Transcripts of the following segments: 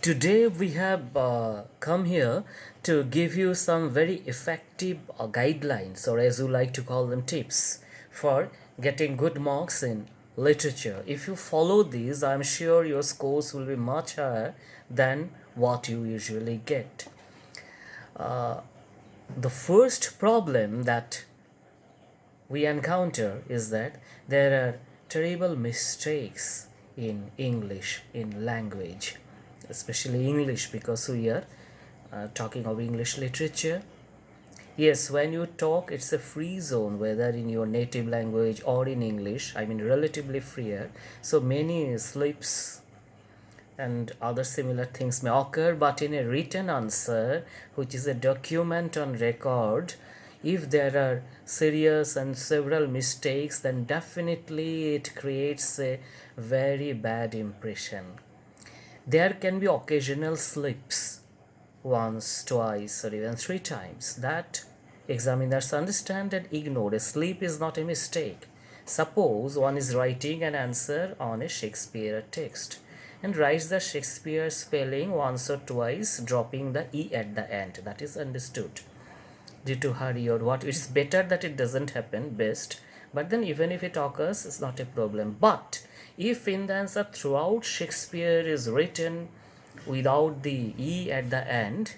Today we have come here to give you some very effective guidelines, or as you like to call them, tips for getting good marks in literature. If you follow these, I'm sure your scores will be much higher than what you usually get. The first problem that we encounter is that there are terrible mistakes in English, in language, especially English, because we are talking of English literature. Yes, when you talk, it's a free zone, whether in your native language or in English, I mean, relatively freer. So many slips and other similar things may occur, but in a written answer, which is a document on record, if there are serious and several mistakes, then definitely it creates a very bad impression. There can be occasional slips, once, twice, or even three times, that examiners understand and ignore. A slip is not a mistake. Suppose one is writing an answer on a Shakespeare text and writes the Shakespeare spelling once or twice, dropping the E at the end. That is understood due to hurry or what. It's better that it doesn't happen, best. But then even if it occurs, it's not a problem. But if in the answer throughout Shakespeare is written without the E at the end,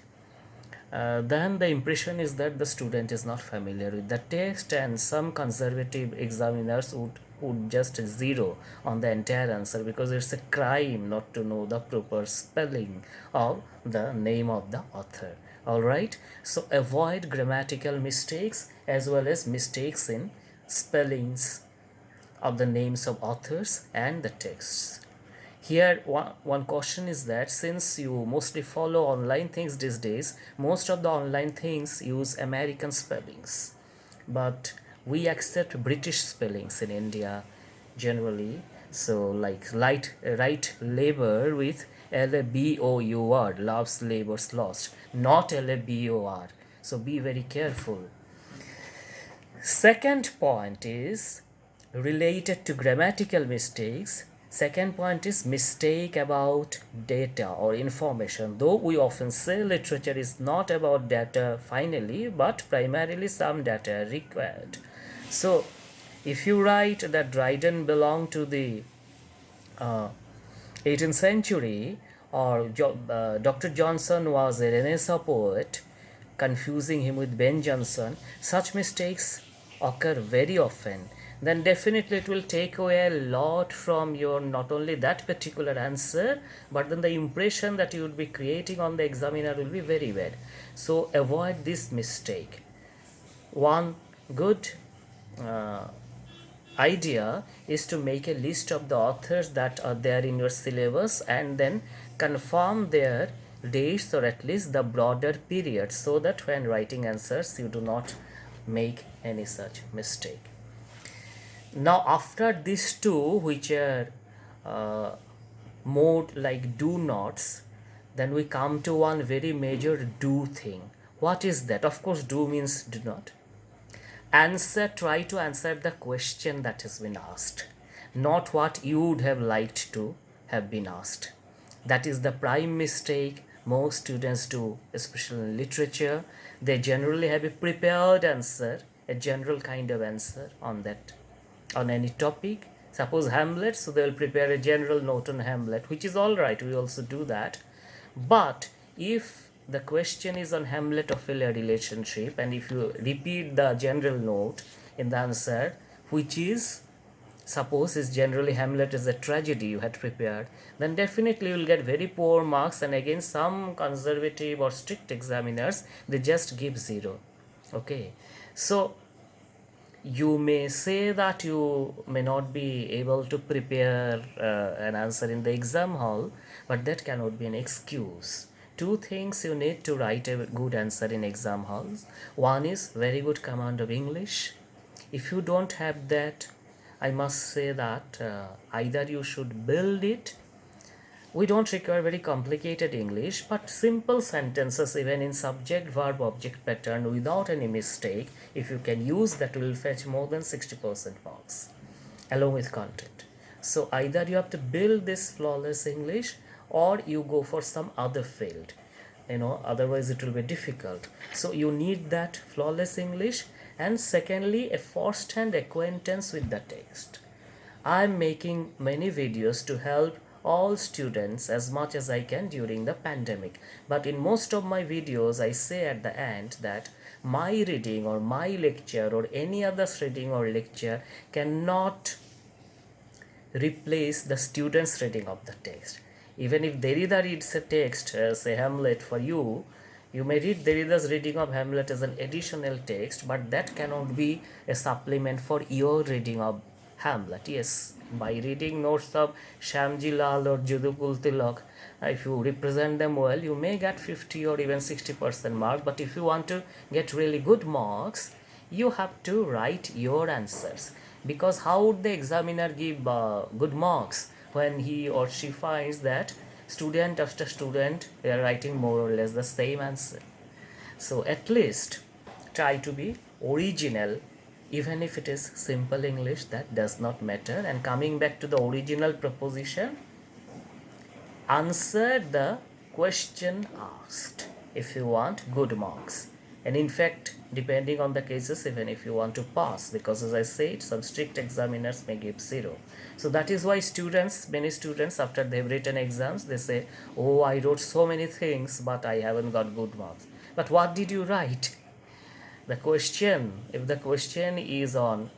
then the impression is that the student is not familiar with the text, and some conservative examiners would just zero on the entire answer, because it's a crime not to know the proper spelling of the name of the author. All right, so avoid grammatical mistakes as well as mistakes in spellings of the names of authors and the texts. Here, one caution is that since you mostly follow online things these days, most of the online things use American spellings. But we accept British spellings in India generally. So, like right labor with LABOUR, loves, labors, lost, not LABOR. So, be very careful. Second point is related to grammatical mistakes. Second point is mistake about data or information. Though we often say literature is not about data finally, but primarily some data are required. So if you write that Dryden belonged to the 18th century, or Dr. Johnson was a Renaissance poet, confusing him with Ben Jonson, such mistakes occur very often. Then definitely it will take away a lot from your not only that particular answer, but then the impression that you will be creating on the examiner will be very bad. So avoid this mistake. One good uh, idea is to make a list of the authors that are there in your syllabus and then confirm their dates, or at least the broader periods, so that when writing answers you do not make any such mistake. Now after these two, which are uh, more like do nots, then we come to one very major do thing. What is that? Of course, do means do not. Try to answer the question that has been asked, not what you would have liked to have been asked. That is the prime mistake most students do, especially in literature. They generally have a prepared answer, a general kind of answer on that, on any topic. Suppose Hamlet, so they will prepare a general note on Hamlet, which is all right, we also do that. But if the question is on Hamlet Ophelia relationship, and if you repeat the general note in the answer, which is, suppose is generally Hamlet is a tragedy you had prepared, then definitely you will get very poor marks, and again some conservative or strict examiners, they just give zero. Okay, so you may say that you may not be able to prepare an answer in the exam hall, but that cannot be an excuse. Two things you need to write a good answer in exam halls. One is very good command of English. If you don't have that, I must say that either you should build it. We don't require very complicated English, but simple sentences, even in subject, verb, object pattern, without any mistake, if you can use that, will fetch more than 60% marks along with content. So either you have to build this flawless English, or you go for some other field, otherwise it will be difficult. So you need that flawless English, and secondly, a first hand acquaintance with the text. I'm making many videos to help all students as much as I can during the pandemic. But in most of my videos, I say at the end that my reading or my lecture or any other's reading or lecture cannot replace the student's reading of the text. Even if Derrida reads a text, say Hamlet for you, you may read Derrida's reading of Hamlet as an additional text, but that cannot be a supplement for your reading of Hamlet. Yes, by reading notes of Shyamji Lal or Judukul Tilak, if you represent them well, you may get 50 or even 60% mark. But if you want to get really good marks, you have to write your answers. Because how would the examiner give good marks when he or she finds that student after student they are writing more or less the same answer? So at least try to be original, even if it is simple English, that does not matter. And coming back to the original proposition, answer the question asked if you want good marks. And in fact, depending on the cases, even if you want to pass, because as I said, some strict examiners may give 0. So that is why many students, after they've written exams, they say, oh, I wrote so many things, but I haven't got good marks. But what did you write? The question, if the question is on,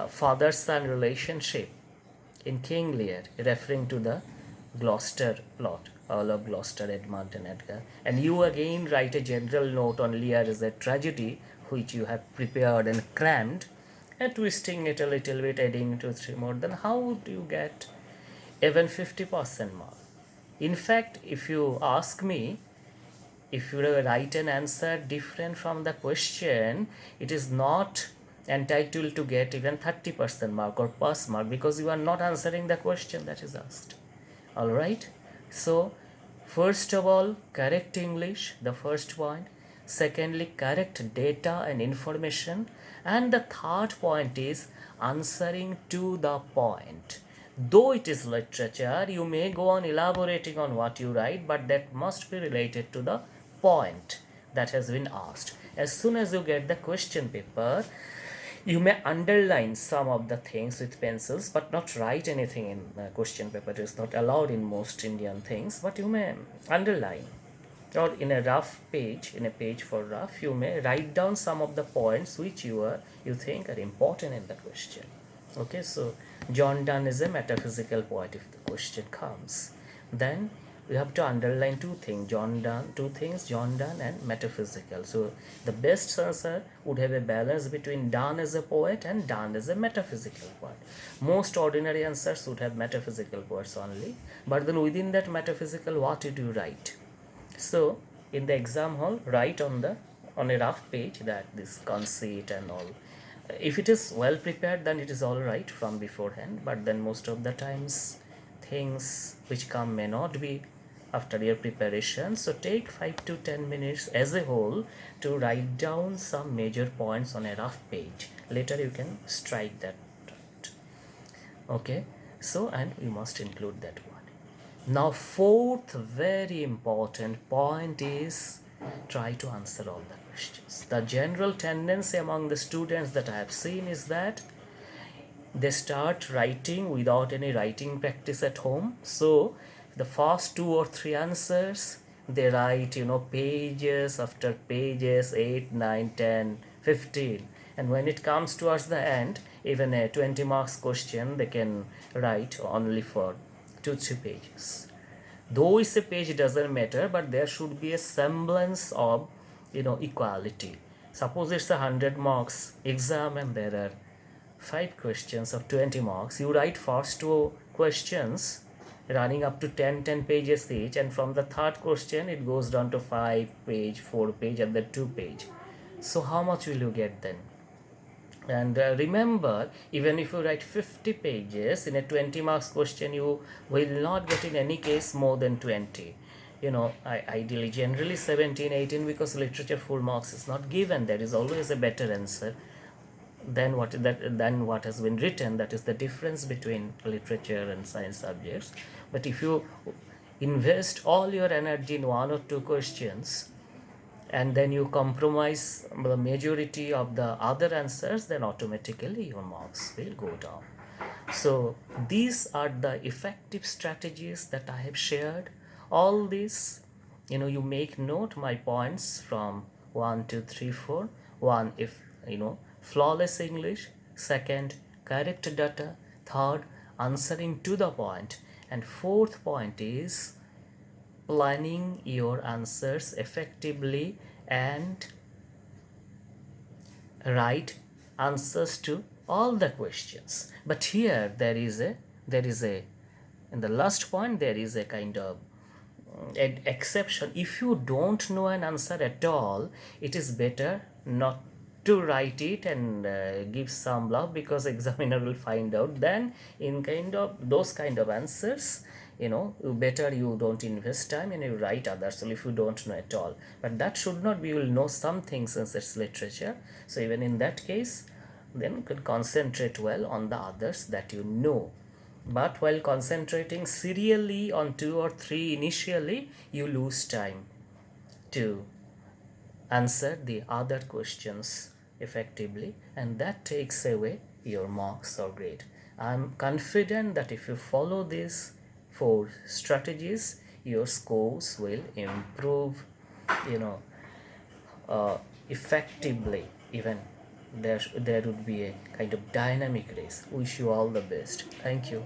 father-son relationship in King Lear, referring to the Gloucester plot, Earl of Gloucester, Edmund and Edgar, and you again write a general note on Lear as a tragedy, which you have prepared and crammed, and twisting it a little bit, adding 2-3 more, then how would you get even 50% mark? In fact, if you ask me, if you write an answer different from the question, it is not entitled to get even 30% mark or pass mark, because you are not answering the question that is asked. All right, so first of all, correct English, the first point. Secondly, correct data and information. And the third point is answering to the point. Though it is literature, you may go on elaborating on what you write, but that must be related to the point that has been asked. As soon as you get the question paper, you may underline some of the things with pencils, but not write anything in the question paper. It is not allowed in most Indian things, but you may underline. Or in a rough page, in a page for rough, you may write down some of the points which you think are important in the question. Okay, so John Donne is a metaphysical poet if the question comes. Then we have to underline two things, John Donne and metaphysical. So the best answer would have a balance between Donne as a poet and Donne as a metaphysical poet. Most ordinary answers would have metaphysical poets only, but then within that metaphysical, what did you write? So in the exam hall, write on a rough page that this conceit and all. If it is well prepared, then it is all right from beforehand, but then most of the times things which come may not be after your preparation. So take 5 to 10 minutes as a whole to write down some major points on a rough page. Later you can strike that. Okay, so and we must include that one. Now fourth very important point is try to answer all the questions. The general tendency among the students that I have seen is that they start writing without any writing practice at home. So the first 2 or 3 answers they write, pages after pages, 8, 9, 10, 15. And when it comes towards the end, even a 20 marks question, they can write only for 2-3 pages. Though it's a page, doesn't matter, but there should be a semblance of, equality. Suppose it's 100 marks exam and there are 5 questions of 20 marks. You write first 2 questions running up to 10 pages each, and from the third question it goes down to 5 page, 4 page, and then 2 page. So how much will you get then? And remember, even if you write 50 pages in a 20 marks question, you will not get in any case more than 20. Ideally generally 17, 18, because literature full marks is not given. There is always a better answer. than what has been written. That is the difference between literature and science subjects. But if you invest all your energy in one or two questions and then you compromise the majority of the other answers, then automatically your marks will go down. So these are the effective strategies that I have shared. All this, you make note my points from 1, 2, 3, 4. One, if flawless English. Second, correct data. Third, answering to the point. And fourth point is planning your answers effectively and write answers to all the questions. But here there is a in the last point there is a kind of an exception. If you don't know an answer at all, it is better not to write it and give some bluff, because examiner will find out. Then in kind of those kind of answers, better you don't invest time and you write others if you don't know at all. But that should not be. You will know some things since it's literature. So even in that case, then you could concentrate well on the others that you know. But while concentrating serially on 2 or 3 initially, you lose time to answer the other questions effectively, and that takes away your marks or grade. I'm confident that if you follow these 4 strategies, your scores will improve, you know, effectively. Even there would be a kind of dynamic race. Wish you all the best. Thank you.